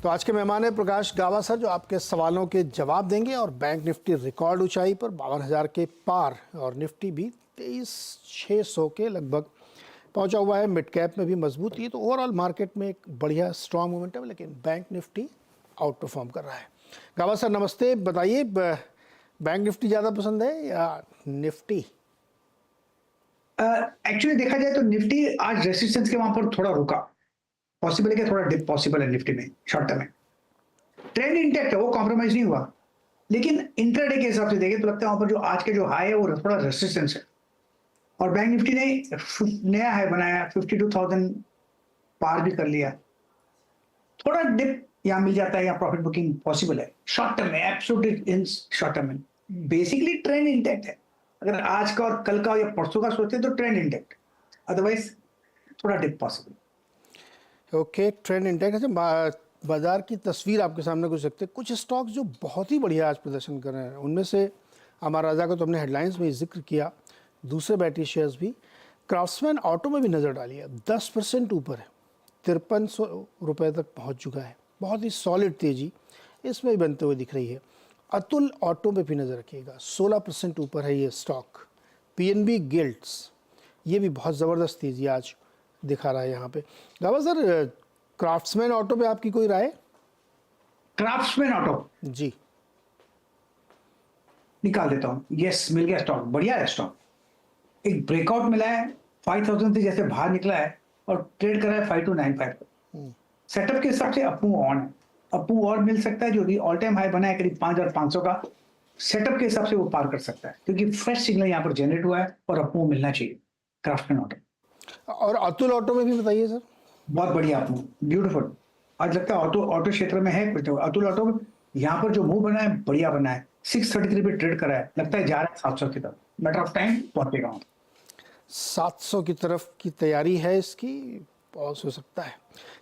तो आज के मेहमान है प्रकाश गावा सर, जो आपके सवालों के जवाब देंगे। और बैंक निफ्टी रिकॉर्ड ऊंचाई पर 52,000 के पार और निफ्टी भी 23,600 के लगभग पहुंचा हुआ है। मिड कैप में भी मजबूती है, तो ओवरऑल मार्केट में एक बढ़िया स्ट्रॉन्ग मोमेंटम है, लेकिन बैंक निफ्टी आउट परफॉर्म कर रहा है। गावा सर नमस्ते, बताइए बैंक निफ्टी ज़्यादा पसंद है या निफ्टी? एक्चुअली देखा जाए तो निफ्टी आज रेसिस्टेंस के वहां पर थोड़ा रुका। पॉसिबल है कि थोड़ा डिप पॉसिबल है निफ्टी में शॉर्ट टर्म में। ट्रेंड इंटैक्ट है, वो कॉम्प्रोमाइज नहीं हुआ, लेकिन इंट्राडे के हिसाब से देखें तो लगता है वहां पर जो आज के जो हाई है वो थोड़ा रेसिस्टेंस है। और बैंक निफ्टी ने नया हाई बनाया, 52,000 पार भी कर लिया। थोड़ा डिप यहाँ मिल जाता है, या प्रॉफिट बुकिंग पॉसिबल है शॉर्ट टर्म में, एब्सोल्युटली इन शॉर्ट टर्म में। बेसिकली ट्रेंड इंटैक्ट है। अगर आज का और कल का या परसों का सोचते तो ट्रेंड इंटैक्ट, अदरवाइज थोड़ा dip possible. Okay, trend intact. अच्छा, बाजार की तस्वीर आपके सामने कुछ सकते हैं। कुछ स्टॉक्स जो बहुत ही बढ़िया आज प्रदर्शन कर रहे हैं, उनमें से अमर राजा को तो हमने हेडलाइंस में जिक्र किया, दूसरे बैटरी शेयर्स भी। क्राफ्ट्समैन ऑटो में भी नज़र डाली है, 10% ऊपर है, 5300 रुपये तक पहुंच चुका है। बहुत ही सॉलिड तेज़ी इसमें भी बनते हुए दिख रही है। अतुल ऑटो में भी नज़र रखिएगा, 16% ऊपर है ये स्टॉक। पीएनबी गिल्ड्स, ये भी बहुत ज़बरदस्त तेज़ी आज दिखा रहा है यहाँ पे। गावा सर, क्राफ्ट्समैन ऑटो पे आपकी कोई राय? क्राफ्ट्समैन ऑटो जी, निकाल देता हूं। यस, मिल गया स्टॉक, बढ़िया है स्टॉक। एक ब्रेकआउट मिला है, 5,000 से जैसे बाहर निकला है और ट्रेड कर रहा है 5295 पर। सेटअप के हिसाब से अपू ऑन है, अपू और मिल सकता है। जो भी ऑल टाइम हाई बना है करीब 5,500 का, सेटअप के हिसाब से वो पार कर सकता है, क्योंकि फ्रेश सिग्नल यहाँ पर जनरेट हुआ है और अपू मिलना चाहिए क्राफ्ट्समैन ऑटो। और अतुल ऑटो में भी बताइए सर। बहुत बढ़िया अपू, ब्यूटीफुल। आज लगता है ऑटो ऑटो क्षेत्र में है कुछ तो। अतुल ऑटो यहाँ पर जो मूव बना है बढ़िया बना है, 633 पे ट्रेड करा है, लगता है जा रहा है 700 की तरफ। मैटर ऑफ टाइम पहुंचेगा। 700 की तरफ की तैयारी है इसकी, पॉज हो सकता है।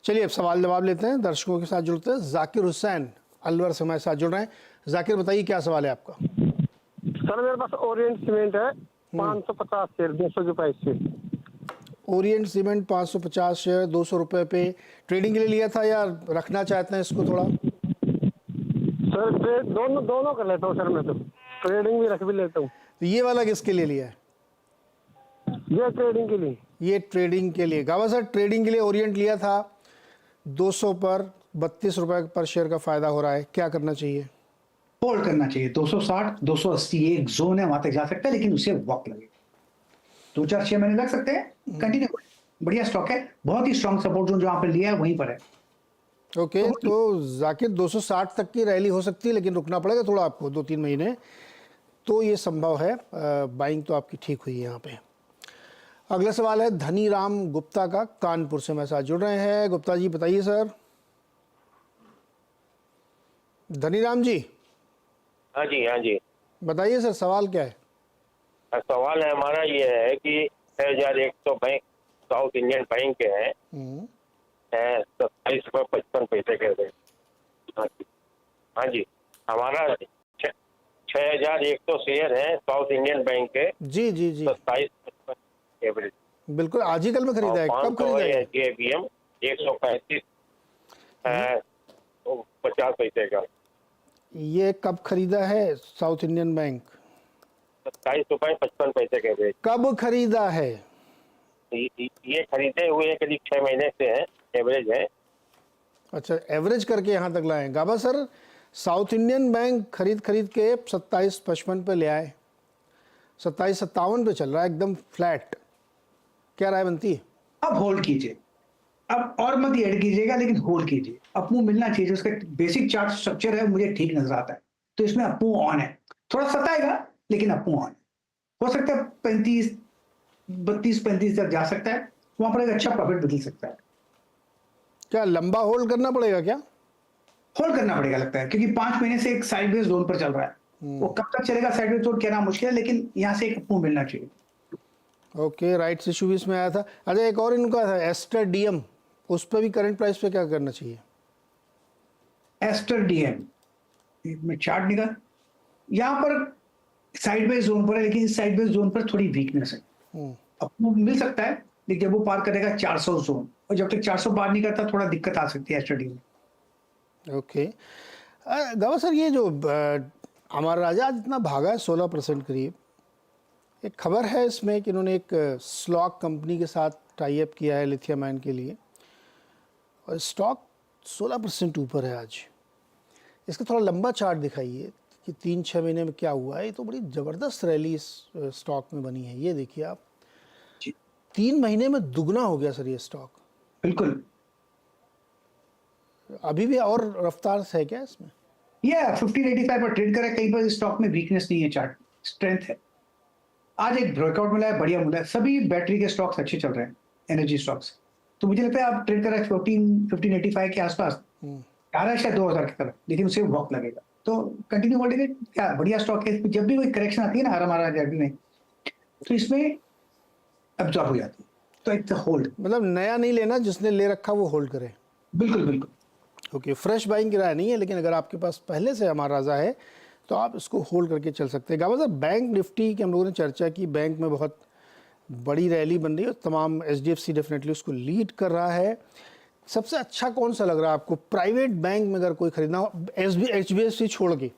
चलिए अब सवाल जवाब लेते हैं, दर्शकों के साथ जुड़ते हैं। जाकिर हुसैन अलवर से हमारे साथ जुड़ रहे हैं। जाकिर बताइए क्या सवाल है आपका? सर मेरे पास ओरिएंट सीमेंट है, 550 शेयर 200 के प्राइस से। ओरिएंट सीमेंट 550 शेयर 200 रुपये पे ट्रेडिंग के लिए लिया था, या रखना चाहते हैं इसको थोड़ा? सर ट्रेड दोनों दोनों कर लेता हूँ सर, मैं तो ट्रेडिंग भी रख भी लेता हूँ। तो ये वाला किसके लिए लिया है? ये ट्रेडिंग के लिए। ये ट्रेडिंग के लिए। गावा सर, ट्रेडिंग के लिए ओरिएंट लिया था 200 पर, 32 रुपये पर शेयर का फायदा हो रहा है, क्या करना चाहिए? होल्ड करना चाहिए। 260 280 एक जोन है, वहां तक जा सकता है, लेकिन उसे वक्त लगेगा। 2-4-6 महीने लग सकते हैं। कंटिन्यू, बढ़िया स्टॉक है, बहुत ही स्ट्रॉन्ग सपोर्ट जोन जो यहाँ पर लिया है वहीं पर है। ओके, तो जाकिर 260 तक की रैली हो सकती है, लेकिन रुकना पड़ेगा थोड़ा आपको 2-3 महीने, तो ये संभव है। बाइंग तो आपकी ठीक हुई है यहाँ पे। अगला सवाल है धनी राम गुप्ता का, कानपुर से हमारे साथ जुड़ रहे हैं। गुप्ता जी बताइए सर। धनी राम जी। हाँ जी, हाँ जी। बताइए सर, सवाल क्या है? सवाल है हमारा ये है कि 6100 बैंक साउथ इंडियन बैंक के हैं, 27.55 के रेट। हाँ जी, हमारा 6100 शेयर है साउथ इंडियन बैंक के। जी जी जी, 27.55 एवरेज। बिल्कुल आज ही कल में खरीदा है, कब खरीदा है? JBM 135 50 पैसे का। ये कब खरीदा है साउथ इंडियन बैंक? 27.55 के रेट। कब खरीदा है? ये खरीदे हुए करीब 6 महीने से है, एवरेज है। अच्छा, एवरेज करके यहाँ तक लाए। गाबा सर, साउथ इंडियन बैंक खरीद के 27.55 पे ले आए, 27.57 पे चल रहा है एकदम फ्लैट। क्या राय बनती है? अब होल्ड कीजिए, अब और मत ऐड कीजिएगा, लेकिन होल्ड कीजिए। अपू मिलना चाहिए, उसका बेसिक चार्ट स्ट्रक्चर है मुझे ठीक नजर आता है, तो इसमें अपू ऑन है। थोड़ा सताएगा, लेकिन अपू ऑन है। हो सकता है 32-35 तक जा सकता है, वहां पर एक अच्छा प्रॉफिट निकल सकता है। क्या लंबा होल्ड करना पड़ेगा क्या? होल्ड करना पड़ेगा लगता है, क्योंकि 5 महीने से एक साइडवेज जोन पर चल रहा है। वो कब तक चलेगा साइडवेज जोन कहना मुश्किल है, लेकिन यहाँ से एक अपू मिलना चाहिए। ओके, राइट्स इशू भी इसमें आया था। अच्छा, एक और इनका था एस्टर डीएम, उस पर भी करंट प्राइस पे क्या करना चाहिए? एस्टर डीएम में चार्ट निकाल, यहाँ पर साइडवेज जोन पर है, लेकिन इस साइडवेज जोन पर थोड़ी वीकनेस है। अपू मिल सकता है, लेकिन जब वो पार करेगा 400 जोन, और जब तक 400 पार नहीं करता थोड़ा दिक्कत आ सकती है एस्टर डीएम में। ओके। गवा सर, ये जो अमर राजा आज इतना भागा है 16% करीब, एक खबर है इसमें कि इन्होंने एक स्लॉक कंपनी के साथ टाई अप किया है लिथियम आयन के लिए, और स्टॉक 16% ऊपर है आज। इसका थोड़ा लंबा चार्ट दिखाइए कि 3-6 महीने में क्या हुआ है। ये तो बड़ी ज़बरदस्त रैली इस स्टॉक में बनी है। ये देखिए आप, 3 महीने में दुगना हो गया सर ये स्टॉक। बिल्कुल। अभी भी और रफ्तार है क्या इसमें? ये 1585 पर ट्रेड करे, कहीं पर स्टॉक में वीकनेस नहीं है, चार्ट स्ट्रेंथ है। आज एक ब्रेकआउट मिला है, बढ़िया मिला है। सभी बैटरी के स्टॉक्स अच्छे चल रहे हैं, एनर्जी स्टॉक्स। तो मुझे लगता है आप ट्रेड करें 1585 के आसपास, आ रहा है शायद 2000 की तरफ, लेकिन उसे वक्त लगेगा। तो कंटिन्यू होल्डिंग है, क्या बढ़िया स्टॉक है। जब भी कोई करेक्शन आती है ना हमारा जर्नी में, तो इसमें एब्जॉर्ब हो जाती है, तो इट्स होल्ड। मतलब नया नहीं लेना, जिसने ले रखा वो होल्ड करे। बिल्कुल बिल्कुल। ओके, फ्रेश बाइंग की राय नहीं है, लेकिन अगर आपके पास पहले से अमर राजा है तो आप इसको होल्ड करके चल सकते हैं। गावा साहब, बैंक निफ्टी की हम लोगों ने चर्चा की, बैंक में बहुत बड़ी रैली बन रही है, तमाम HDFC डेफिनेटली उसको लीड कर रहा है। सबसे अच्छा कौन सा लग रहा है आपको प्राइवेट बैंक में अगर कोई खरीदना हो, HDFC छोड़ के?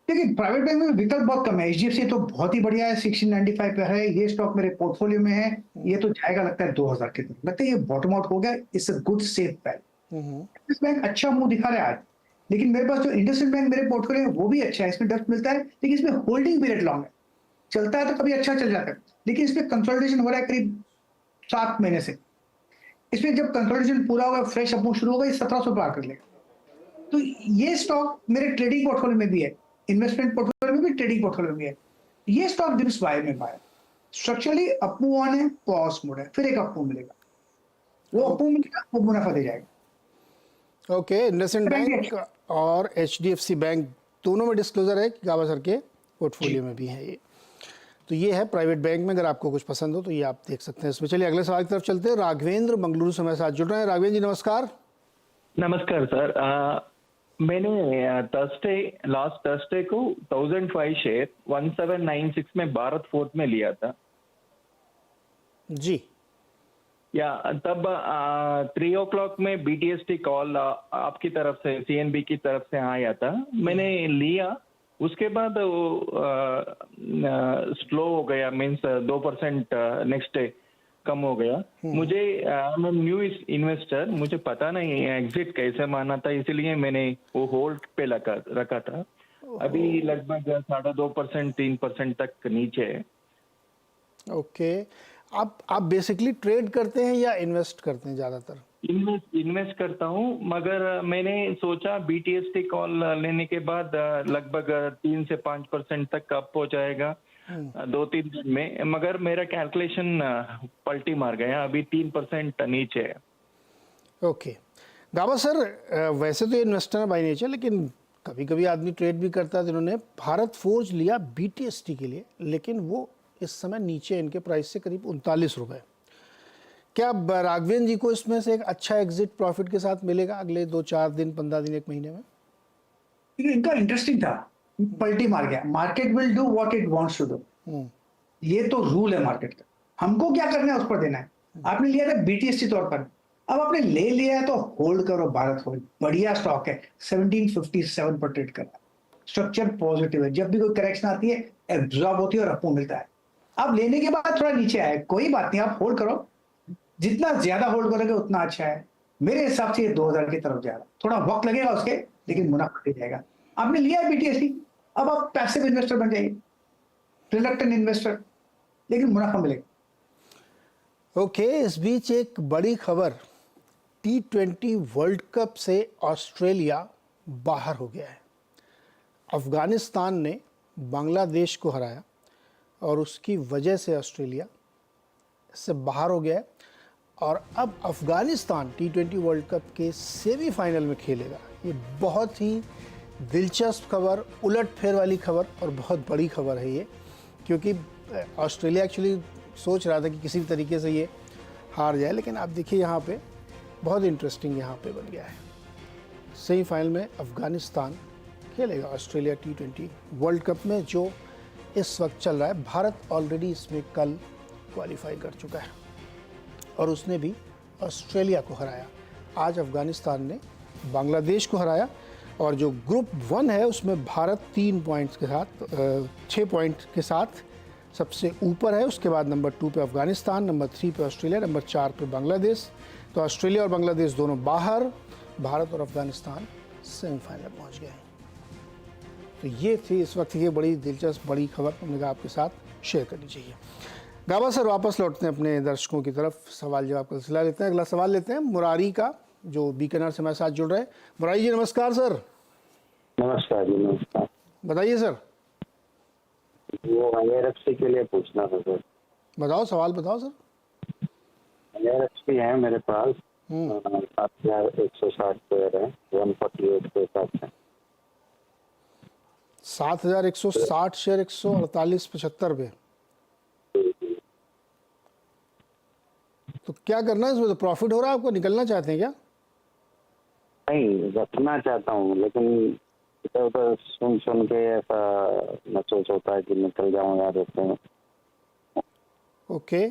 देखिए, प्राइवेट बैंक में विकल्प बहुत कम है। HDFC तो बहुत ही बढ़िया है, 1695 पे है। ये स्टॉक मेरे पोर्टफोलियो में है। ये तो जाएगा लगता है 2000 के तरफ। लगता है ये बॉटम आउट हो गया। It's a good safe bank. इस बैंक अच्छा मुंह दिखा रहा है आज, लेकिन मेरे पास जो इंडसइंड बैंक मेरे पोर्टफोलियो में वो भी अच्छा है। इसमें डस्ट मिलता है, लेकिन इसमें होल्डिंग पीरियड लॉन्ग है। चलता है तो कभी अच्छा चल जाता है, लेकिन इसमें कंसोलिडेशन हो रहा है करीब 7 महीने से। इसमें जब कंसोलिडेशन पूरा होगा, फ्रेश अपमूव शुरू होगा, ये 1700 पार कर लेगा। तो ये स्टॉक मेरे ट्रेडिंग पोर्टफोलियो में भी है, इन्वेस्टमेंट पोर्टफोलियो में भी, ट्रेडिंग पोर्टफोलियो में भी है। ये स्टॉक दिव्स बाय में बाय, स्ट्रक्चरली अपमूव ऑन है, पॉज मोड है, फिर एक अपमूव मिलेगा। वो अपमूव मिलेगा, वो मुनाफा दे जाएगा। ओके, इंडसइंड बैंक और HDFC बैंक दोनों में डिस्क्लोजर है कि गावा सर के पोर्टफोलियो में भी है ये। तो ये है प्राइवेट बैंक में, अगर आपको कुछ पसंद हो तो ये आप देख सकते हैं इसमें। चलिए अगले सवाल की तरफ चलते हैं। राघवेंद्र मंगलुरु से हमारे साथ जुड़ रहे हैं। राघवेंद्र जी नमस्कार। नमस्कार सर। मैंने लास्ट थर्सडे को 1005 शेयर 1796 में भारत फोर्थ में लिया था। जी, या तब 3 o'clock में BTST कॉल आपकी तरफ से, CNB की तरफ से आया था। मैंने लिया, उसके बाद स्लो हो गया, मीन्स 2% नेक्स्ट डे कम हो गया। मुझे न्यू इन्वेस्टर, मुझे पता नहीं एग्जिट कैसे माना था, इसलिए मैंने वो होल्ड पे रखा था। अभी लगभग 2.5% 3% तक नीचे है। ओके। आप बेसिकली ट्रेड करते हैं या इन्वेस्ट करते हैं ज़्यादातर? इन्वेस्ट करता हूँ, मगर मैंने सोचा BTST कॉल लेने के बाद लगभग 3 से 5% तक अप हो जाएगा 2-3 दिन में, मगर मेरा कैलकुलेशन पलटी मार गया, अभी 3% नीचे है। ओके गावा सर, वैसे तो ये इन्वेस्टर है बाय नेचर, लेकिन कभी कभी आदमी ट्रेड भी करता है। जिन्होंने भारत फोर्ज लिया BTST के लिए, लेकिन वो इस समय नीचे इनके प्राइस से करीब 39 रुपए। क्या राघवेंद्र जी को इसमें से एक अच्छा एग्जिट प्रॉफिट के साथ मिलेगा अगले 2-4 दिन, 15 दिन, 1 महीने में? इनका इंटरेस्टिंग था, पलटी मार गया। Market will do what it wants to do, ये तो रूल है मार्केट का। हमको क्या करना है उस पर देना है। आपने लिया था BTST तौर पर, अब आपने ले लिया है तो होल्ड करो। भारत होल्ड बढ़िया स्टॉक है, 1757 पर ट्रेड कर रहा है। स्ट्रक्चर पॉजिटिव है, जब भी कोई करेक्शन आती है एब्जॉर्ब होती है और अपो मिलता है। अब लेने के बाद थोड़ा नीचे आए, कोई बात नहीं, आप होल्ड करो। जितना ज्यादा होल्ड करोगे उतना अच्छा है। मेरे हिसाब से ये 2000 की तरफ जाएगा, थोड़ा वक्त लगेगा उसके, लेकिन मुनाफा दे जाएगा। आपने लिया है BTST, अब आप पैसिव इन्वेस्टर बन जाइए, रिलक्टेंट इन्वेस्टर, लेकिन मुनाफा मिलेगा। ओके, इस बीच एक बड़ी खबर, T20 वर्ल्ड कप से ऑस्ट्रेलिया बाहर हो गया है। अफगानिस्तान ने बांग्लादेश को हराया और उसकी वजह से ऑस्ट्रेलिया इससे बाहर हो गया है। और अब अफगानिस्तान T20 वर्ल्ड कप के सेमीफाइनल में खेलेगा। ये बहुत ही दिलचस्प खबर, उलटफेर वाली खबर और बहुत बड़ी खबर है ये, क्योंकि ऑस्ट्रेलिया एक्चुअली सोच रहा था कि किसी भी तरीके से ये हार जाए, लेकिन आप देखिए यहाँ पे बहुत इंटरेस्टिंग यहाँ पे बन गया है। सेमीफाइनल में अफगानिस्तान खेलेगा ऑस्ट्रेलिया T20 वर्ल्ड कप में, जो इस वक्त चल रहा है। भारत ऑलरेडी इसमें कल क्वालिफाई कर चुका है और उसने भी ऑस्ट्रेलिया को हराया आज अफगानिस्तान ने बांग्लादेश को हराया और जो ग्रुप 1 है उसमें भारत 3 पॉइंट्स के साथ 6 पॉइंट के साथ सबसे ऊपर है। उसके बाद नंबर 2 पे अफगानिस्तान, नंबर 3 पे ऑस्ट्रेलिया, नंबर 4 पे बांग्लादेश। तो ऑस्ट्रेलिया और बांग्लादेश दोनों बाहर, भारत और अफगानिस्तान सेमीफाइनल पहुंच गए हैं। तो ये थी इस वक्त की बड़ी दिलचस्प बड़ी खबर, हमने कहा आपके साथ शेयर करनी चाहिए। गाबा सर वापस लौटते हैं अपने दर्शकों की तरफ, सवाल जवाब का सिलसिला लेते हैं। अगला सवाल लेते हैं मुरारी का, जो बीकानेर से हमारे साथ जुड़ रहे हैं। मुरारी जी नमस्कार सर। नमस्कार जी, नमस्कार। बताइए सर। वो IRFC के लिए पूछना था सर। बताओ, सवाल बताओ सर। IRFC है मेरे पास, 7,160 शेयर है, 148 के हिसाब से। 7,160 शेयर 148.75 पे। तो क्या करना है इसमें? तो प्रॉफिट हो रहा है आपको, निकलना चाहते हैं क्या? नहीं, रखना चाहता हूँ, लेकिन इधर उधर सुन के ऐसा महसूस होता है कि निकल जाऊँ यार उसमें। ओके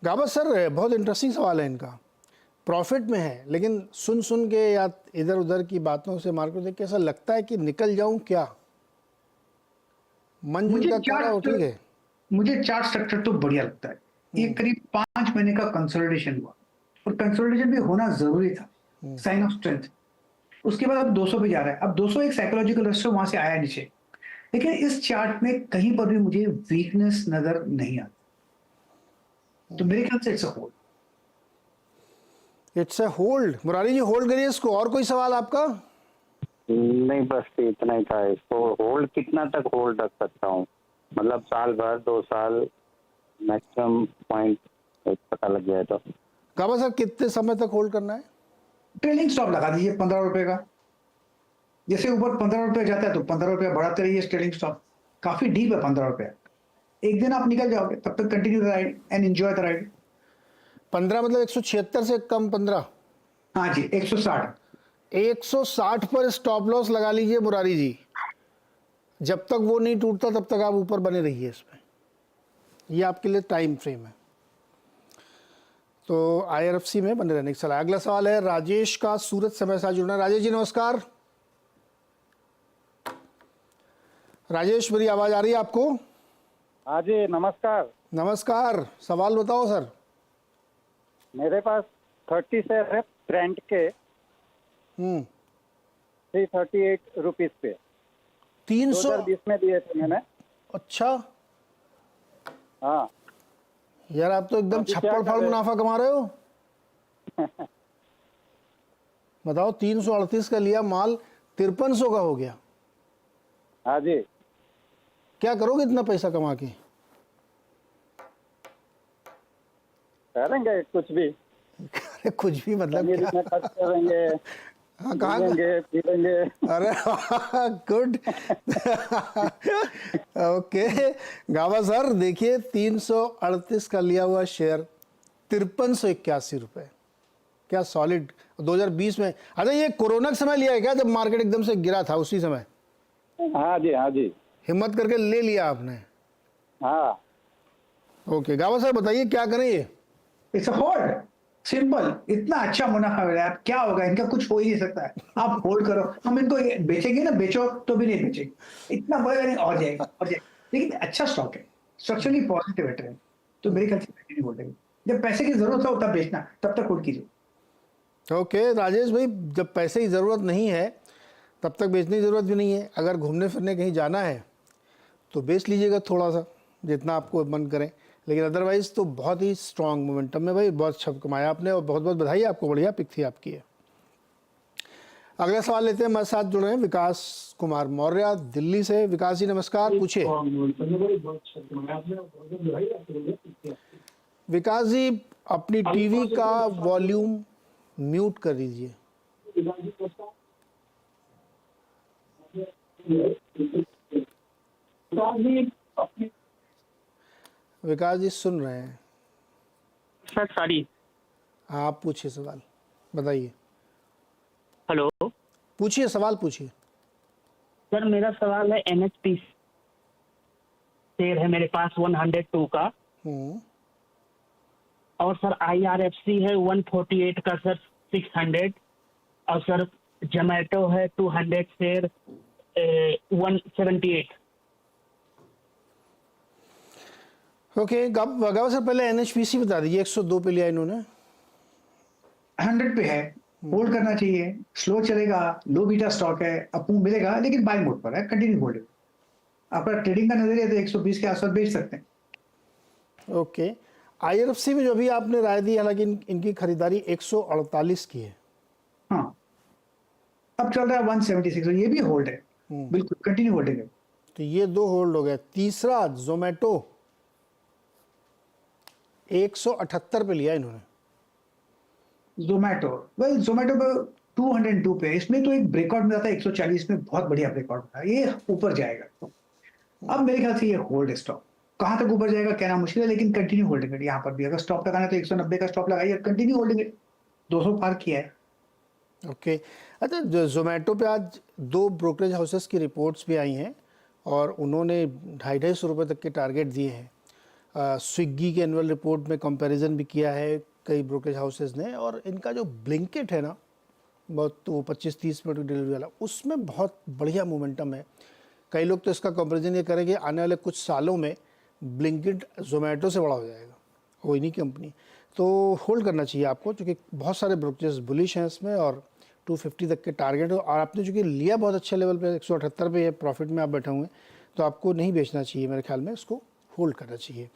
गाबा सर, बहुत इंटरेस्टिंग सवाल है इनका। प्रॉफिट में है, लेकिन सुन के या इधर उधर की बातों से मार्केट देख के ऐसा लगता है कि निकल जाऊं क्या? मन जिनका कह रहा है वो ठीक है। मुझे चार्ट स्ट्रक्चर तो बढ़िया लगता है। ये करीब 5 महीने का कंसोलिडेशन हुआ और कंसोलिडेशन भी होना जरूरी था, साइन ऑफ स्ट्रेंथ। उसके बाद अब 200 पे जा रहा है। अब 200 एक साइकोलॉजिकल रेस्टोरेंट वहां से आया नीचे, लेकिन इस चार्ट में कहीं पर भी मुझे वीकनेस नजर नहीं आती। तो मेरे ख्याल से it's a hold. It's a hold. Murari ji hold करिए इसको। और कोई सवाल आपका? नहीं, बस इतना ही था। इसको होल्ड कितना तक होल्ड रख सकता हूँ? मतलब साल भर, 2 साल, मैक्सिमम पॉइंट पता लग जाए तो। गाबा सर कितने समय तक होल्ड करना है? ट्रेलिंग स्टॉप लगा दीजिए 15 रुपए का। जैसे ऊपर 15 रुपए जाता है तो 15 रुपए बढ़ाते रहिए। ट्रेलिंग स्टॉप काफी डीप है, 15 रुपए। एक दिन आप निकल जाओगे, तब तक continue the ride and enjoy the ride. 15 मतलब 176 से कम 15? हाँ जी, 160। 160 पर स्टॉप लॉस लगा लीजिए मुरारी जी। जब तक वो नहीं टूटता तब तक आप ऊपर बने रहिए इसमें। ये आपके लिए टाइम फ्रेम है। तो IRFC में बने रहने की सलाह। अगला सवाल है राजेश का, सूरत से हमारे साथ जुड़ना है। राजेश जी नमस्कार। राजेश, मेरी आवाज आ रही है आपको? हाँ जी नमस्कार। नमस्कार, सवाल बताओ सर। मेरे पास 30 शेयर है ब्रांड के, 338 रुपीज पे। 300? 2020 में दिए थे मैंने। अच्छा हाँ यार, आप तो एकदम अभी क्या छप्पड़ फाड़ करें? मुनाफा कमा रहे हो। बताओ, 338 का लिया माल 5300 का हो गया। हाँ जी। क्या करोगे इतना पैसा कमा के? करेंगे कुछ भी, अरे कुछ भी मतलब अमीरी क्या? में खर्च करेंगे, हाँ, कहाँ घूमेंगे फिरेंगे। अरे गुड। ओके गावा सर, देखिए 338 का लिया हुआ शेयर 5381 रुपए, क्या सॉलिड। 2020 में, अच्छा ये कोरोना के समय लिया है क्या, जब मार्केट एकदम से गिरा था उसी समय? हाँ जी, हाँ जी। हिम्मत करके ले लिया आपने। हाँ ओके गावा सर, बताइए क्या करें ये? It's a hold, simple. इतना अच्छा मुनाफा मिला है, क्या होगा इनका? कुछ हो ही नहीं सकता है। आप होल्ड करो। हम इनको बेचेंगे ना, बेचो तो भी नहीं बेचेंगे। इतना बढ़ेगा और जाएगा और जाएगा। लेकिन अच्छा स्टॉक है, स्ट्रक्चरली पॉजिटिव है ट्रेंड। तो मेरे ख्याल से कंटिन्यू होल्ड। जब पैसे की जरूरत हो तब बेचना, तब तक होल्ड कीजिए। ओके राजेश भाई, जब पैसे की ज़रूरत नहीं है तब तक बेचने की ज़रूरत भी नहीं है। अगर घूमने फिरने कहीं जाना है तो बेच लीजिएगा थोड़ा सा, जितना आपको मन करे। लेकिन अदरवाइज़ तो बहुत ही स्ट्रॉन्ग मोमेंटम में भाई, बहुत अच्छा कमाया आपने और बहुत बहुत बधाई आपको, बढ़िया पिक थी आपकी है। अगला सवाल लेते हैं, हमारे साथ जुड़े हैं विकास कुमार मौर्य दिल्ली से। विकास जी नमस्कार, पूछिए। विकास जी, अपनी टीवी का वॉल्यूम म्यूट कर दीजिए। विकास जी सुन रहे हैं? Sir sorry. हाँ, आप पूछिए सवाल, बताइए। हेलो पूछिए, सवाल पूछिए। सर, मेरा सवाल है NHP शेयर है मेरे पास 102 का, और सर IRFC है 148 का। सर 600 और सर जोमेटो है 200 शेयर 178। ओके गावा सर, पहले एनएचपीसी बता दीजिए, 102 पे लिया इन्होंने। 100 पे है, होल्ड करना चाहिए, स्लो चलेगा, लो बीटा स्टॉक है, अप मूव मिलेगा लेकिन बाय मोड पर है, कंटिन्यू होल्ड। आपका ट्रेडिंग का नजरिया तो 120 के आसपास बेच सकते हैं। ओके, आईआरएफसी में जो भी आपने राय दी, हालांकि इनकी खरीदारी 148 की है। हाँ, अब चल रहा है 176, ये भी होल्ड है, बिल्कुल कंटिन्यू होल्डिंग है। तो ये 2 होल्ड हो गया। तीसरा जोमेटो 178 पे लिया इन्होंने। जोमेटो, वेल जोमेटो पे 202 पे, इसमें तो एक ब्रेकआउट मिला था 140 में, बहुत बढ़िया ब्रेकआउट था, ये ऊपर जाएगा। अब मेरे ख्याल से ये होल्ड स्टॉक, कहां तक ऊपर जाएगा कहना मुश्किल है, लेकिन कंटिन्यू होल्डिंग है। यहाँ पर भी अगर स्टॉप लगाना है तो 190 का स्टॉप लगाइए, कंटिन्यू होल्डिंग है, 200 पार किया है। ओके, अच्छा, जोमेटो पे आज 2 ब्रोकरेज हाउसेस की रिपोर्ट्स भी आई हैं और उन्होंने 250-250 रुपये तक के टारगेट दिए हैं। स्विगी के एनुअल रिपोर्ट में कंपैरिजन भी किया है कई ब्रोकरेज हाउसेस ने, और इनका जो ब्लिंकिट है ना, बहुत तो 25-30 मिनट की डिलीवरी वाला, उसमें बहुत बढ़िया मोमेंटम है। कई लोग तो इसका कंपैरिजन ये करें कि आने वाले कुछ सालों में ब्लिंकिट जोमेटो से बड़ा हो जाएगा, कोई नहीं कंपनी। तो होल्ड करना चाहिए आपको, क्योंकि बहुत सारे ब्रोकरेज बुलिश हैं इसमें और 250 तक के टारगेट, और आपने चूँकि लिया बहुत अच्छे लेवल पे 178 पे ये प्रॉफिट में आप बैठे हुए हैं, तो आपको नहीं बेचना चाहिए, मेरे ख्याल में इसको होल्ड करना चाहिए।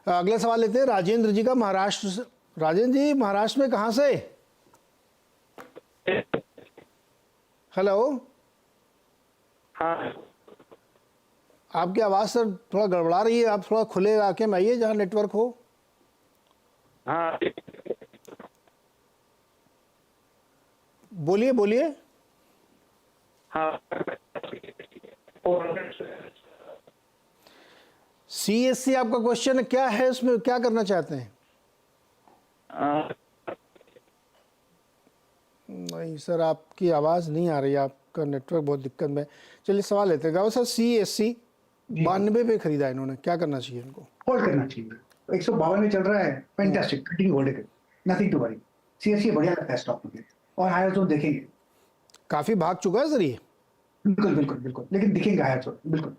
अगला सवाल लेते हैं राजेंद्र जी का, महाराष्ट्र से। राजेंद्र जी, महाराष्ट्र में कहाँ से? हेलो। हाँ आपकी आवाज़ सर थोड़ा गड़बड़ा रही है, आप थोड़ा खुले इलाके में आइए जहाँ नेटवर्क हो। हाँ बोलिए बोलिए। हाँ CSC आपका क्वेश्चन क्या है, इसमें क्या करना चाहते हैं? नहीं सर, आपकी आवाज़ नहीं आ रही, आपका नेटवर्क बहुत दिक्कत में। चलिए सवाल लेते हैं। गाँव सर, CSC 92 पे खरीदा इन्होंने, क्या करना चाहिए इनको? होल्ड करना चाहिए, 152 में चल रहा है, फैंटास्टिक, कंटिन्यू होल्ड है, नथिंग टू वरी। सीएससी बढ़िया लगता है स्टॉक में, और हायर जोन देखेंगे। काफ़ी भाग चुका है सर ये। बिल्कुल बिल्कुल बिल्कुल, लेकिन दिखेंगे हायर जोन, बिल्कुल।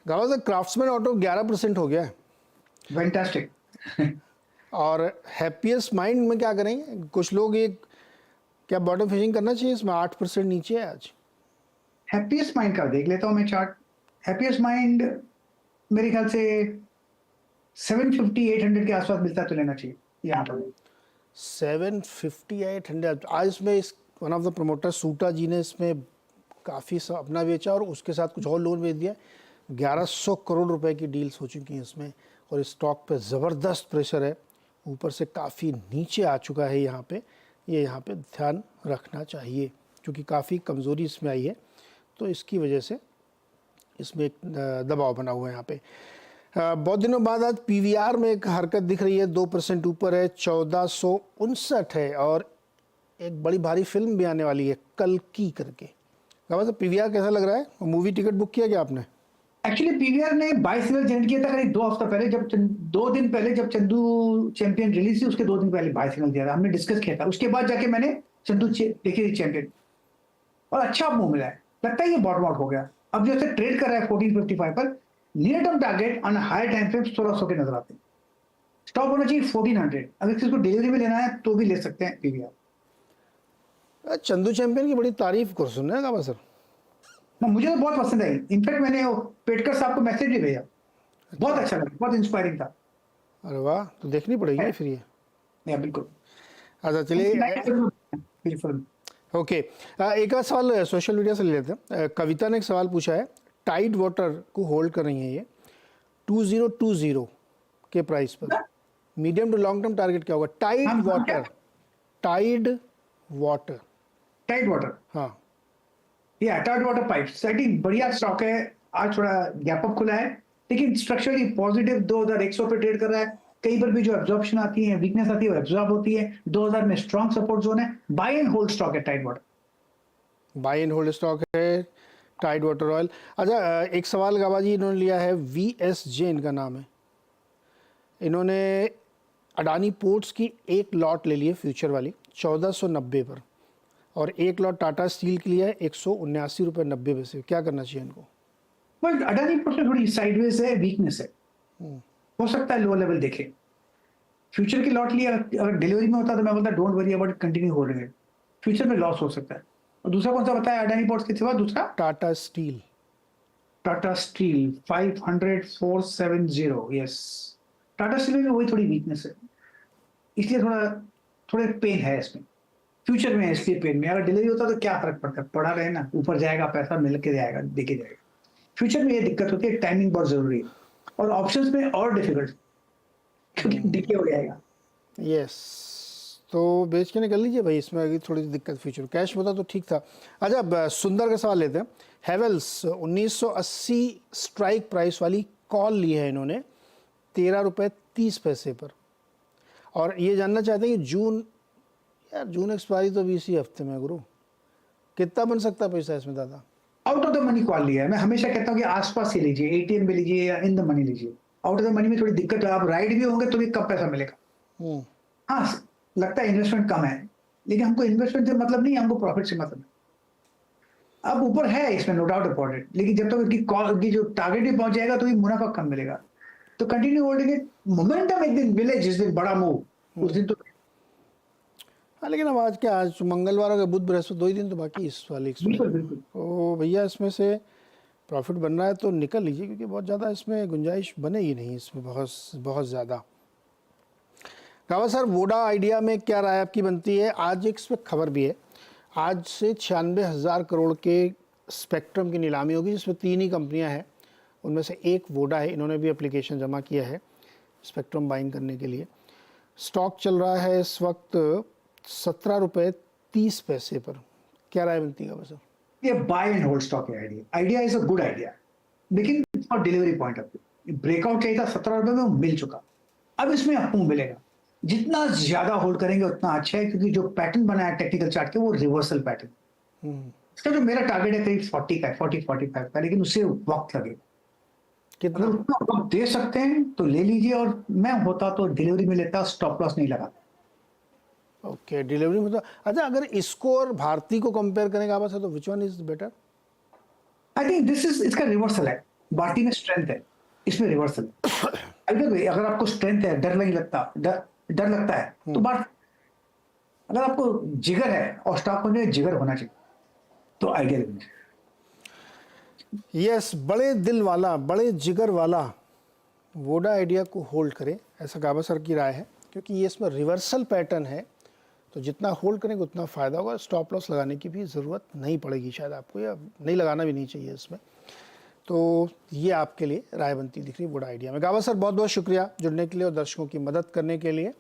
गाँव सर, क्राफ्ट्समैन ऑटो 11% हो गया है, फैंटास्टिक। और हैप्पीएस्ट माइंड में क्या करेंगे? कुछ लोग ये क्या बॉटम फिशिंग करना चाहिए इसमें, 8% नीचे है आज। हैप्पीएस्ट माइंड का देख लेता हूं मैं चार्ट। हैप्पीएस्ट माइंड मेरे ख्याल से 750-800 के आसपास मिलता है तो लेना चाहिए यहाँ पर। 750-800 आज इसमें इस वन ऑफ द प्रोमोटर सूटा जी ने इसमें काफ़ी अपना बेचा और उसके साथ कुछ और लोन बेच दिया। 1100 करोड़ रुपए की डील्स हो चुकी हैं इसमें, और इस स्टॉक पे ज़बरदस्त प्रेशर है, ऊपर से काफ़ी नीचे आ चुका है यहाँ पे। ये यहाँ पे ध्यान रखना चाहिए, क्योंकि काफ़ी कमज़ोरी इसमें आई है, तो इसकी वजह से इसमें एक दबाव बना हुआ है यहाँ पे। बहुत दिनों बाद आज PVR में एक हरकत दिख रही है, 2% ऊपर है, 1459 है, और एक बड़ी भारी फिल्म भी आने वाली है कल्कि करके। मतलब PVR कैसा लग रहा है? मूवी टिकट बुक किया क्या आपने? एक्चुअली पीवीआर ने बाय सिग्नल जनरेट किया था करीब 2 हफ्ता पहले, जब 2 दिन पहले जब चंदू चैंपियन रिलीज थी, उसके 2 दिन पहले बाय सिग्नल दिया था, हमने डिस्कस किया था। उसके बाद जाके मैंने चंदू देखी थी चैंपियन, और अच्छा मूव मिला है, लगता है ये बॉटम आउट हो गया। अब जैसे ट्रेड कर रहा है 1455 पर, near term target on higher time frame 1600 के नजर आते हैं। स्टॉप होना चाहिए 1400, अगर किसी को डिलीवरी में लेना है तो भी ले सकते हैं पीवीआर। चंदू चैंपियन की बड़ी तारीफ कर सुन रहे हैं सर। मुझे तो बहुत पसंद आई, इनफैक्ट मैंने पेटकर साहब को मैसेज भी भेजा, बहुत अच्छा लगा, बहुत इंस्पायरिंग था। अरे वाह, तो देखनी पड़ेगी फिर ये। या बिल्कुल। अच्छा चलिए, ओके, एक और सवाल सोशल मीडिया से ले लेते हैं। कविता ने एक सवाल पूछा है, टाइड वाटर को होल्ड कर रही है ये 2020 के प्राइस पर, medium to long term target क्या होगा? Tide Water, Tide Water, Tide Water, हाँ, ये Tide Water pipes, I think बढ़िया स्टॉक है। आज थोड़ा गैप अप खुला है, लेकिन स्ट्रक्चरली पॉजिटिव 2100 पे ट्रेड कर रहा है। कहीं पर भी जो एब्जॉर्प्शन आती है, वीकनेस आती है, वो एब्जॉर्ब होती है। 2000 में स्ट्रॉन्ग सपोर्ट जोन है, बाय एंड होल्ड स्टॉक है Tide Water, buy and hold stock है टाइड वाटर ऑयल। अच्छा, एक सवाल गाबा जी इन्होंने लिया है, VSJ इनका नाम है, इन्होंने अडानी पोर्ट्स की एक लॉट ले ली है फ्यूचर वाली, 1490 पर, और एक लॉट टाटा स्टील के लिए है 179 रुपये 90 पैसे। क्या करना चाहिए इनको? बट अडानी पोर्ट में थोड़ी साइडवेज है, वीकनेस है, हो सकता है लो लेवल देखे। फ्यूचर की लॉट लिया, अगर डिलीवरी में होता तो मैं बोलता डोंट वरी अबाउट कंटिन्यू हो रहे हैं, फ्यूचर में लॉस हो सकता है। और दूसरा कौन सा बताया अडानी पोर्ट्स के सिवा? दूसरा Tata steel. Tata steel 500,470, yes. Tata steel में वही थोड़ी वीकनेस है, इसलिए थोड़े पेन है इसमें, फ्यूचर में है इसलिए पेन में। अगर डिलीवरी होता तो क्या फर्क पड़ता है, पड़ा रहे ना, ऊपर जाएगा पैसा, मिल के जाएगा, देके जाएगा। फ्यूचर में ये दिक्कत होती है, टाइमिंग बहुत जरूरी है, और ऑप्शंस में और डिफिकल्ट, क्योंकि डिके हो जाएगा। यस, तो बेच के निकल लीजिए भाई, इसमें अगर थोड़ी सी दिक्कत फ्यूचर। कैश होता तो ठीक था। अच्छा, अब सुंदर का सवाल लेते हैं। हेवेल्स 1980 स्ट्राइक प्राइस वाली कॉल ली है इन्होंने 13 रुपये 30 पैसे पर, और ये जानना चाहते हैं कि जून एक्सपायरी तो 20 ही हफ्ते में गुरु, कितना बन सकता है पैसा इसमें दादा? Out of the money call लिया है। मैं हमेशा कहता हूँ कि आसपास ही लीजिए, एटीएम में लीजिए या इन द मनी लीजिए। आउट ऑफ द मनी में थोड़ी दिक्कत है, आप राइड भी होंगे तो भी कब पैसा मिलेगा। हाँ, लगता है इन्वेस्टमेंट कम है, लेकिन हमको इन्वेस्टमेंट से मतलब नहीं, हमको प्रॉफिट से मतलब है। अब ऊपर है इसमें नो डाउट अबाउट इट, लेकिन जब तक की जो टारगेट भी पहुंच जाएगा तो भी मुनाफा कम मिलेगा। तो कंटिन्यू होल्डिंग इट, मोमेंटम एक दिन मिले, जिस दिन बड़ा मूव उस दिन तो। हाँ, लेकिन अब आज मंगलवार हो, बुध बृहस्पति 2 ही दिन तो बाकी इस वाली बिल्कुल। तो भैया इसमें से प्रॉफिट बन रहा है तो निकल लीजिए, क्योंकि बहुत ज़्यादा इसमें गुंजाइश बनेगी नहीं इसमें, बहुत ज़्यादा। गावा सर, वोडा आइडिया में क्या राय आपकी बनती है? आज एक इसमें खबर भी है, आज से 96,000 करोड़ के स्पेक्ट्रम की नीलामी होगी, जिसमें 3 ही कंपनियां हैं, उनमें से एक वोडा है। इन्होंने भी एप्लीकेशन जमा किया है स्पेक्ट्रम बाइंग करने के लिए। स्टॉक चल रहा है इस वक्त 17 रुपये 30 पैसे पर। क्या राय बनती है सर? ये बाय एंड होल्ड स्टॉक है। Idea is a good idea, लेकिन for delivery point of view breakout चाहिए था 17 रुपये में, वो मिल चुका। अब इसमें अप मिलेगा, जितना ज्यादा होल्ड करेंगे उतना अच्छा है, क्योंकि जो पैटर्न बना है टेक्निकल चार्ट के वो रिवर्सल पैटर्न। इसका जो मेरा टारगेट है करीब 40 का, 40-45 का, लेकिन उससे वक्त लगेगा। कितना अगर उतना वक्त दे सकते हैं तो ले लीजिए, और मैं होता तो डिलीवरी में लेता, स्टॉप लॉस नहीं लगा। ओके, डिलीवरी में तो अच्छा, अगर इसको और भारती को कंपेयर करेंगे आप तो which one is better? I think this is, इसका रिवर्सल है। भारती में स्ट्रेंथ है, इसमें रिवर्सल है। अगर आपको स्ट्रेंथ है, डर नहीं लगता, डर लगता है तो बात। अगर आपको जिगर है, और स्टॉक में जिगर होना चाहिए, तो आइडिया लेना चाहिए। यस, बड़े दिल वाला, बड़े जिगर वाला वोडा आइडिया को होल्ड करें, ऐसा गाबा सर की राय है, क्योंकि ये इसमें रिवर्सल पैटर्न है, तो जितना होल्ड करेंगे उतना फ़ायदा होगा। स्टॉप लॉस लगाने की भी ज़रूरत नहीं पड़ेगी शायद आपको, या नहीं लगाना भी नहीं चाहिए इसमें। तो ये आपके लिए राय बनती दिख रही है वोडा आइडिया में। गाबा सर, बहुत बहुत शुक्रिया जुड़ने के लिए और दर्शकों की मदद करने के लिए।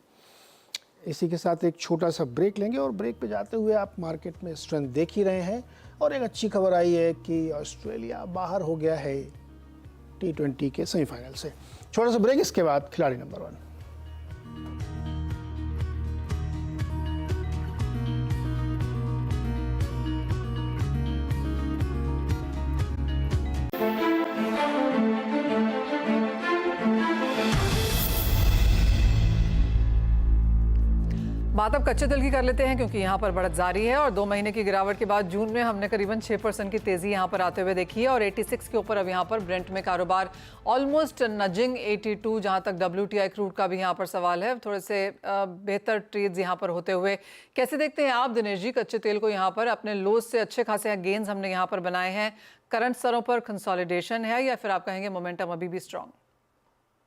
इसी के साथ एक छोटा सा ब्रेक लेंगे, और ब्रेक पे जाते हुए आप मार्केट में स्ट्रेंथ देख ही रहे हैं, और एक अच्छी खबर आई है कि ऑस्ट्रेलिया बाहर हो गया है T20 के सेमीफाइनल से। छोटा सा ब्रेक, इसके बाद खिलाड़ी नंबर 1। बात अब कच्चे तेल की कर लेते हैं, क्योंकि यहाँ पर बढ़त जारी है और 2 महीने की गिरावट के बाद जून में हमने करीबन 6% की तेजी यहाँ पर आते हुए देखी है, और 86 के ऊपर अब यहाँ पर ब्रेंट में कारोबार ऑलमोस्ट नजिंग 82। जहाँ तक WTI क्रूड का भी यहाँ पर सवाल है, थोड़े से बेहतर ट्रेड्स यहाँ पर होते हुए कैसे देखते हैं आप दिनेश जी कच्चे तेल को? यहाँ पर अपने लोज से अच्छे खासे गेन्स हमने यहाँ पर बनाए हैं, करंट स्तरों पर कंसोलिडेशन है, या फिर आप कहेंगे मोमेंटम अभी भी स्ट्रॉन्ग?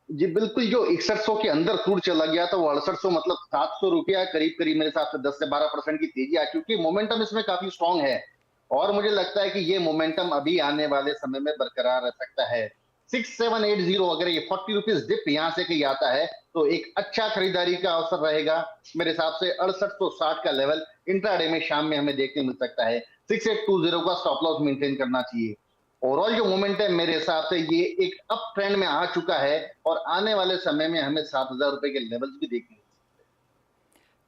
जी बिल्कुल, जो 6100 के अंदर क्रूड चला गया था वो 6800 मतलब 700 रुपया करीब मेरे हिसाब से 10 से 12% की तेजी आ चुकी है। मोमेंटम इसमें काफी स्ट्रांग है, और मुझे लगता है कि ये मोमेंटम अभी आने वाले समय में बरकरार रह सकता है। 6780 अगर ये 40 रुपीज डिप यहाँ से कहीं आता है तो एक अच्छा खरीदारी का अवसर रहेगा। मेरे हिसाब से 6860 का लेवल इंट्राडे में शाम में हमें देखने मिल सकता है। 6820 का स्टॉप लॉस मेंटेन करना चाहिए। ओवरऑल जो मोमेंट है मेरे हिसाब से ये एक अप ट्रेंड में आ चुका है, और आने वाले समय में हमें 7000 रुपए के लेवल्स भी देखने मिल।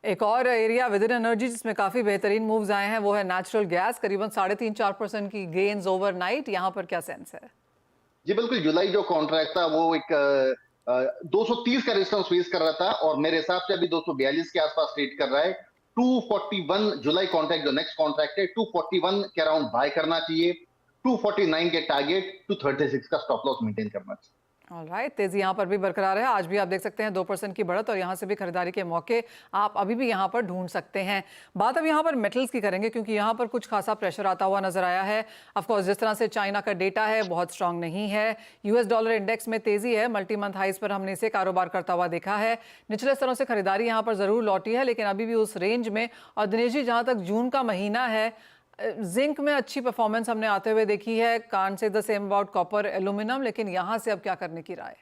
एक और एरिया विद इन एनर्जी जिसमें काफी बेहतरीन मूव्स आए हैं वो है नेचुरल गैस, करीबन 3.5-4% की गेन्स ओवरनाइट। यहाँ पर क्या सेंस है? जी बिल्कुल, जुलाई जो कॉन्ट्रैक्ट था वो एक 230 का रेजिस्टेंस फेस कर रहा था, और मेरे हिसाब से अभी 242 के आसपास ट्रेड कर रहा है। 241 जुलाई कॉन्ट्रैक्ट जो नेक्स्ट कॉन्ट्रैक्ट है 241 के अराउंड बाय करना चाहिए, 249 के टारगेट, 236 का स्टॉप लॉस मेंटेन करना चाहिए। ऑलराइट, तेजी यहाँ पर भी बरकरार है। आज भी आप देख सकते हैं 2% की बढ़त और यहाँ से भी खरीदारी के मौके आप अभी भी यहाँ पर ढूंढ सकते हैं। बात अब यहाँ पर मेटल्स की करेंगे क्योंकि यहाँ पर कुछ खासा प्रेशर आता हुआ नजर आया है। ऑफ कोर्स जिस तरह से चाइना का डेटा है बहुत स्ट्रांग नहीं है। यूएस डॉलर इंडेक्स में तेजी है, मल्टी मंथ हाइज पर हमने इसे कारोबार करता हुआ देखा है। निचले स्तरों से खरीदारी यहाँ पर जरूर लौटी है लेकिन अभी भी उस रेंज में। और दिनेश जी, जहाँ तक जून का महीना है, जिंक में अच्छी परफॉर्मेंस हमने आते हुए देखी है। Can't say the same about copper, aluminium, लेकिन यहाँ से अब क्या करने की राय?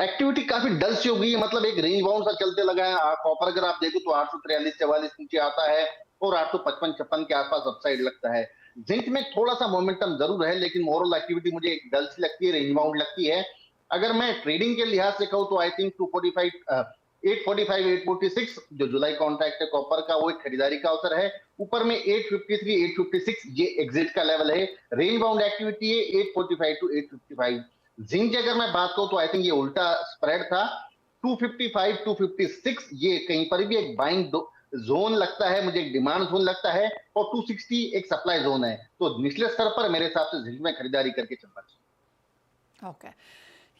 एक्टिविटी काफी डल सी हो गई है, मतलब एक रेंज बाउंड सा चलते लगा है। कॉपर अगर आप देखो तो 843-44 नीचे आता है और 855-56 के आसपास अपसाइड लगता है। जिंक में थोड़ा सा मोमेंटम जरूर है लेकिन ओवरऑल एक्टिविटी मुझे एक डल सी लगती है, रेंज बाउंड लगती है। अगर मैं ट्रेडिंग के लिहाज से कहूँ तो आई थिंक 845, 846 जो जुलाई कॉन्ट्रैक्ट है कॉपर का, वो एक खरीदारी का अवसर है। ऊपर में 853, 856 ये एग्जिट का लेवल है। रेंज बाउंड एक्टिविटी है 845 टू 855। जिंक की अगर मैं बात करूं तो आई थिंक ये उल्टा स्प्रेड था, 255, 256 ये कहीं पर भी एक बाइंग जोन लगता है मुझे, एक डिमांड जोन लगता है, और 260 एक सप्लाई जोन है। तो निचले स्तर पर मेरे हिसाब से जिंक में खरीदारी करके चलना चाहिए। ओके,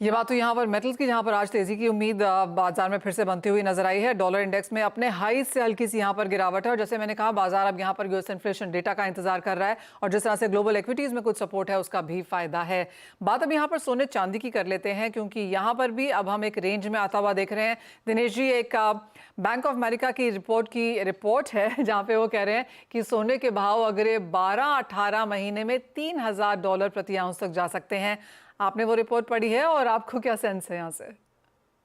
ये बात तो यहाँ पर मेटल्स की, जहाँ पर आज तेजी की उम्मीद बाजार में फिर से बनती हुई नजर आई है। डॉलर इंडेक्स में अपने हाई से हल्की सी यहाँ पर गिरावट है और जैसे मैंने कहा बाजार अब यहाँ पर यूएस इन्फ्लेशन डेटा का इंतजार कर रहा है और जिस तरह से ग्लोबल इक्विटीज में कुछ सपोर्ट है उसका भी फायदा है। बात अब यहाँ पर सोने चांदी की कर लेते हैं क्योंकि यहाँ पर भी अब हम एक रेंज में आता हुआ देख रहे हैं। दिनेश जी, एक बैंक ऑफ अमेरिका की रिपोर्ट है जहाँ पे वो कह रहे हैं कि सोने के भाव अगले 12-18 महीने में $3,000 प्रति आउंस तक जा सकते हैं। आपने वो रिपोर्ट पढ़ी है और आपको क्या सेंस है यहाँ से?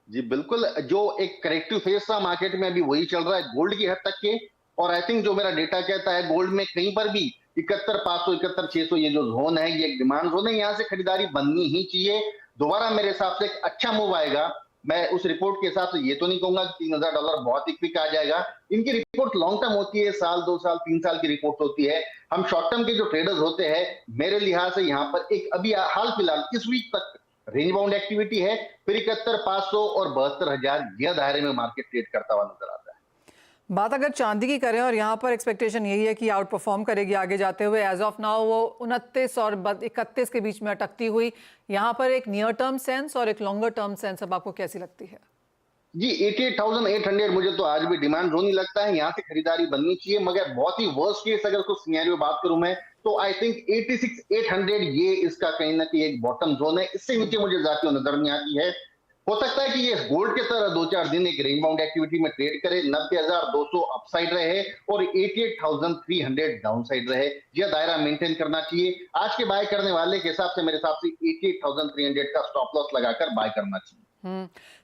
जी बिल्कुल, जो एक करेक्टिव फेज था मार्केट में अभी वही चल रहा है गोल्ड की हद तक के। और आई थिंक जो मेरा डेटा कहता है गोल्ड में कहीं पर भी 71,500, 71,600 ये जो जोन है ये एक डिमांड जोन है, यहाँ से खरीदारी बननी ही चाहिए। दोबारा मेरे हिसाब से एक अच्छा मूव आएगा। मैं उस रिपोर्ट के हिसाब से ये तो नहीं कहूंगा कि $3,000 बहुत ही क्विक आ जाएगा। इनकी रिपोर्ट लॉन्ग टर्म होती है, साल 2 साल 3 साल की रिपोर्ट होती है। हम शॉर्ट टर्म के जो ट्रेडर्स होते हैं, मेरे लिहाज से यहाँ पर एक अभी हाल फिलहाल इस वीक तक रेंज बाउंड एक्टिविटी है, फिर 71,500 और 72,000 यह दायरे में मार्केट ट्रेड करता हुआ नजर आता है। बात अगर चांदी की करें और यहाँ पर एक्सपेक्टेशन यही है कि आउट परफॉर्म करेगी आगे जाते हुए। एज ऑफ नाउ वो 29 और 31 के बीच में अटकती हुई, यहाँ पर एक नियर टर्म सेंस और एक लॉन्गर टर्म सेंस अब आपको कैसी लगती है? जी 88,800 मुझे तो आज भी डिमांड जोन ही लगता है, यहाँ से खरीदारी बननी चाहिए। मगर बहुत ही वर्स्ट केस अगर कुछ सिनेरियो बात करूं मैं तो आई थिंक 86,800 ये इसका कहीं ना कहीं एक बॉटम जोन है। इससे नीचे मुझे जाती हुई नजर नहीं आती है। हो सकता है कि ये गोल्ड के तरह 2-4 दिन एक रेंज बाउंड एक्टिविटी में ट्रेड करे, 90,200 अपसाइड रहे और 88,300 डाउनसाइड रहे। यह दायरा मेंटेन करना चाहिए। आज के बाय करने वाले के हिसाब से मेरे हिसाब से 88,300 का स्टॉप लॉस लगाकर बाय करना चाहिए।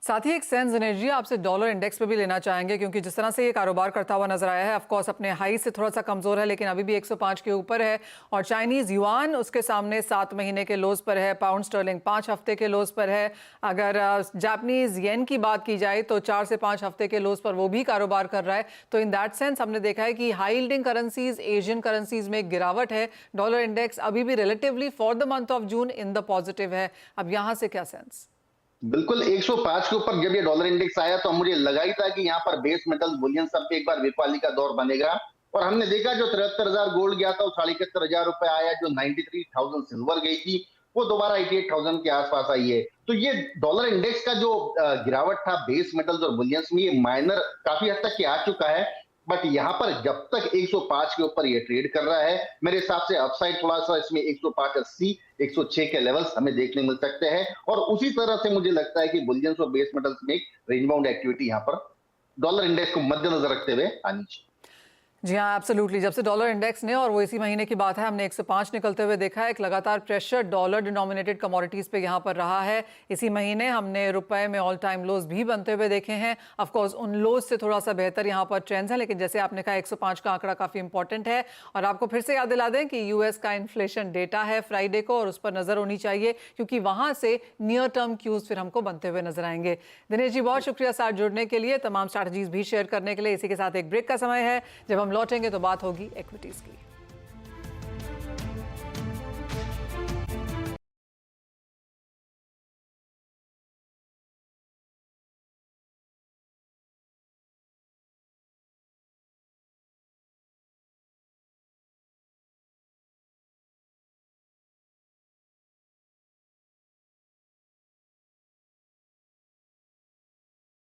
साथ ही एक सेंस दिनेश जी आपसे डॉलर इंडेक्स पे भी लेना चाहेंगे क्योंकि जिस तरह से ये कारोबार करता हुआ नजर आया है, ऑफ कोर्स अपने हाई से थोड़ा सा कमजोर है लेकिन अभी भी 105 के ऊपर है और चाइनीज युआन उसके सामने 7 महीने के लोज पर है, पाउंड स्टर्लिंग 5 हफ्ते के लोज पर है। अगर जापानीज येन की बात की जाए तो 4 से 5 हफ्ते के लोज पर वो भी कारोबार कर रहा है। तो इन दैट सेंस हमने देखा है कि high yielding currencies, Asian currencies में गिरावट है। डॉलर इंडेक्स अभी भी relatively for the month of June in the positive है। अब यहाँ से क्या सेंस? बिल्कुल 105 के ऊपर जब ये डॉलर इंडेक्स आया तो मुझे लगा ही था कि यहाँ पर बेस मेटल्स बुलियन सब पे एक बार विपाली का दौर बनेगा और हमने देखा जो 73,000 गोल्ड गया था वो 71,500 रुपए आया, जो 93,000 सिल्वर गई थी वो दोबारा 88,000 के आसपास आई है। तो ये डॉलर इंडेक्स का जो गिरावट था बेस मेटल्स और बुलियंस में ये माइनर काफी हद तक के आ चुका है। बट यहाँ पर जब तक 105 के ऊपर ये ट्रेड कर रहा है मेरे हिसाब से अपसाइड थोड़ा सा इसमें 105.80, 106 के लेवल्स हमें देखने मिल सकते हैं और उसी तरह से मुझे लगता है कि बुलियंस और बेस मेटल्स में एक रेंज बाउंड एक्टिविटी यहाँ पर डॉलर इंडेक्स को मद्देनजर रखते हुए आनी चाहिए। जी हाँ, एब्सोल्युटली। जब से डॉलर इंडेक्स ने, और वो इसी महीने की बात है, हमने 105 निकलते हुए देखा है। एक लगातार प्रेशर डॉलर डिनोमिनेटेड कमोडिटीज पे यहाँ पर रहा है। इसी महीने हमने रुपए में ऑल टाइम लोज भी बनते हुए देखे हैं। ऑफ कोर्स उन लोज से थोड़ा सा बेहतर यहाँ पर ट्रेंड्स हैं, लेकिन जैसे आपने कहा 105 का आंकड़ा काफी इंपॉर्टेंट है। और आपको फिर से याद दिला दें कि यूएस का इन्फ्लेशन डेटा है फ्राइडे को और उस पर नजर होनी चाहिए क्योंकि वहां से नियर टर्म क्यूज फिर हमको बनते हुए नजर आएंगे। दिनेश जी बहुत शुक्रिया साथ जुड़ने के लिए, तमाम स्ट्रैटेजीज भी शेयर करने के लिए। इसी के साथ एक ब्रेक का समय है। जब हम लौटेंगे तो बात होगी इक्विटीज की।